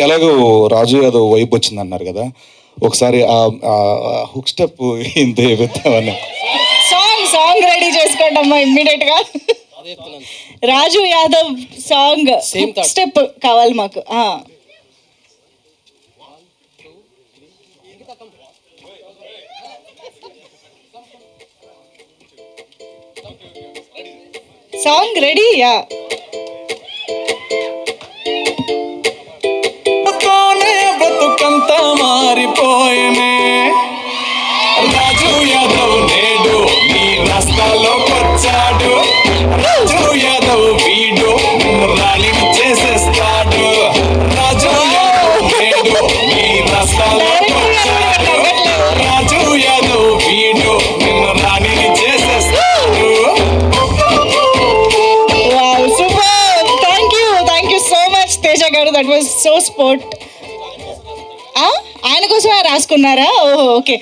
ఎలాగో రాజు యాదవ్ వైబ్ వచ్చింది అన్నారు కదా, ఒకసారి ఆ హుక్ స్టెప్ ఇంత వేద్దామని. సాంగ్ రెడీ చేసుకోండి అమ్మా ఇమ్మీడియట్ గా. రాజు యాదవ్ సాంగ్ స్టెప్ కావాలి మాకు. Song ready. యా బతుకంతా మారిపోయనే రాజు యాదవ్ నేడు నీ రాస్తాలో వచ్చాడు. రాజు యాదవ్ వీడు రాణిని చేసేస్తాడు. రాజు యాదవ్ నేడు నీ రాస్తాలో వచ్చాడు. రాజు యాదవ్ వీడు నిన్ను రాణిని చేసేస్తాడు. Super. Thank you so much Teja గారు. That was so sport. ఆయన కోసమే రాసుకున్నారా? ఓహో, ఓకే.